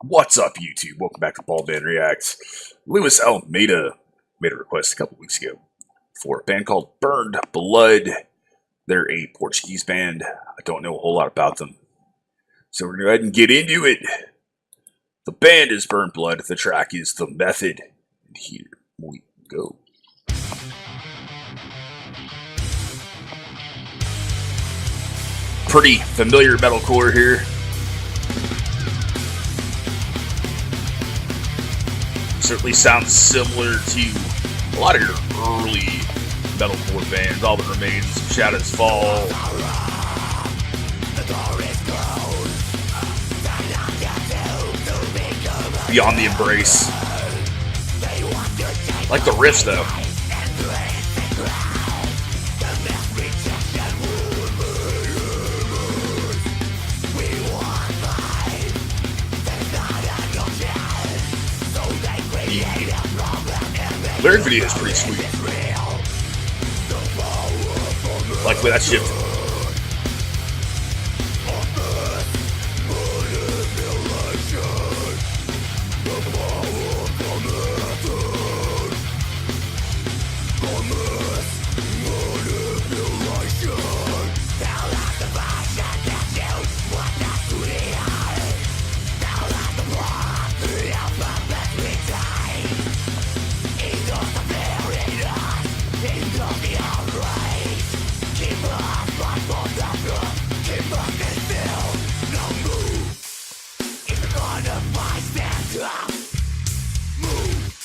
What's up, YouTube? Welcome back to Baldman Reacts. Lewis Almeida made a request a couple weeks ago for a band called Burned Blood. They're a Portuguese band. I don't know a whole lot about them, so we're going to go ahead and get into it. The band is Burned Blood. The track is The Method. And here we go. Pretty familiar metalcore here. Certainly sounds similar to a lot of your early metalcore bands. All That Remains, Shadows Fall. Beyond the Embrace. I like the riffs though. The lyric video is pretty sweet. Like the way that shifted.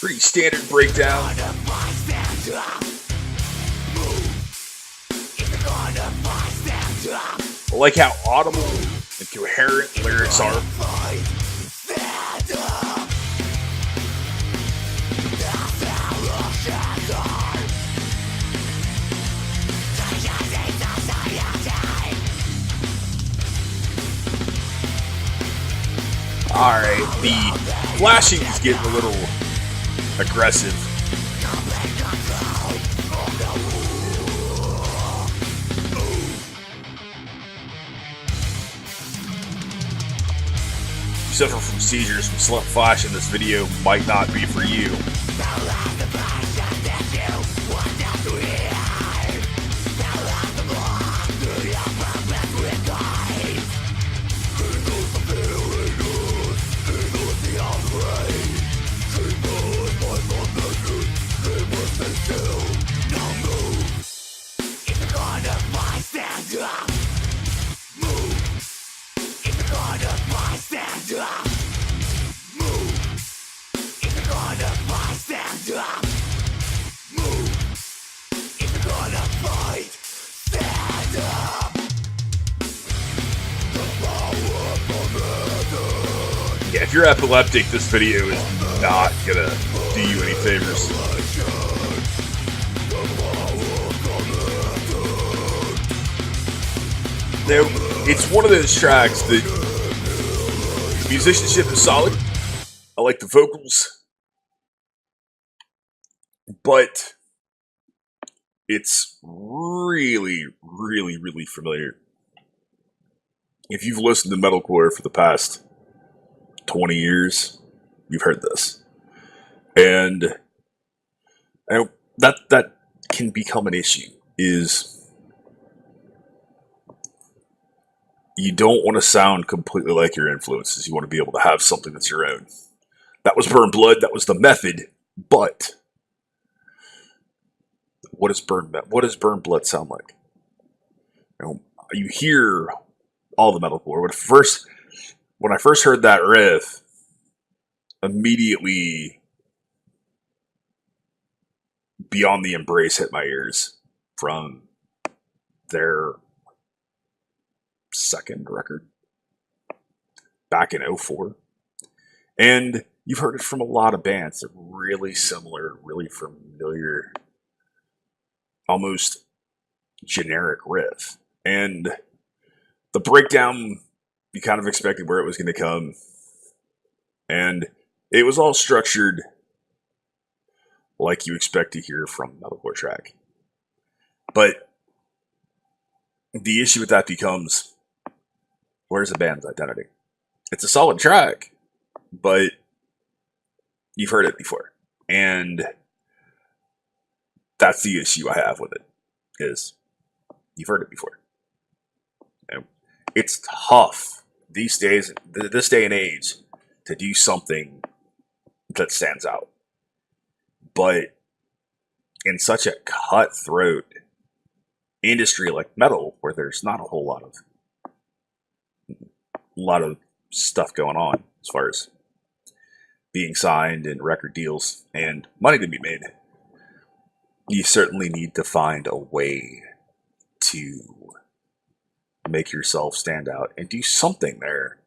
Pretty standard breakdown. I like how audible and coherent lyrics are. Alright, the flashing is getting a little aggressive. If you suffer from seizures from slut flashing, this video might not be for you. Yeah, if you're epileptic, this video is not gonna do you any favors. Now, it's one of those tracks that the musicianship is solid. I like the vocals, but it's really, really, really familiar. If you've listened to metalcore for the past 20 years, you've heard this. And that can become an issue, is you don't want to sound completely like your influences. You want to be able to have something that's your own. That was Burned Blood, that was The Method, but what does Burned Blood sound like? You hear all the metalcore. When I first heard that riff, immediately Beyond the Embrace hit my ears from their second record back in 2004. And you've heard it from a lot of bands. They're really similar, really familiar, almost generic riff. And the breakdown, you kind of expected where it was going to come. And it was all structured like you expect to hear from a metalcore track. But the issue with that becomes, where's the band's identity? It's a solid track, but you've heard it before. And that's the issue I have with it, is you've heard it before. You know, it's tough these days, this day and age, to do something that stands out. But in such a cutthroat industry like metal, where there's not a whole lot of stuff going on as far as being signed and record deals and money to be made, you certainly need to find a way to make yourself stand out and do something there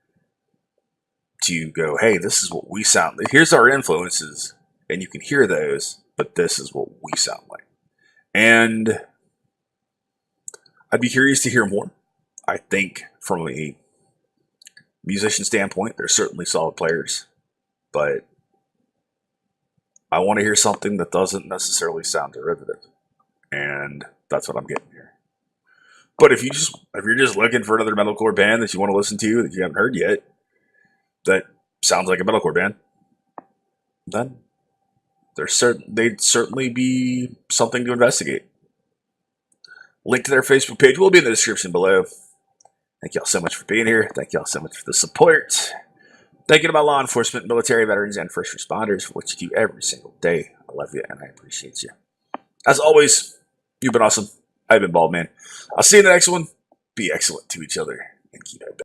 to go, hey, this is what we sound like. Here's our influences, and you can hear those, but this is what we sound like. And I'd be curious to hear more. I think from a musician standpoint, they're certainly solid players, but I want to hear something that doesn't necessarily sound derivative, and that's what I'm getting here. But if you're just looking for another metalcore band that you want to listen to that you haven't heard yet, that sounds like a metalcore band, then they'd certainly be something to investigate. Link to their Facebook page will be in the description below. Thank y'all so much for being here. Thank y'all so much for the support. Thank you to my law enforcement, military veterans, and first responders for what you do every single day. I love you and I appreciate you. As always, you've been awesome. I've been Baldman. I'll see you in the next one. Be excellent to each other and keep it.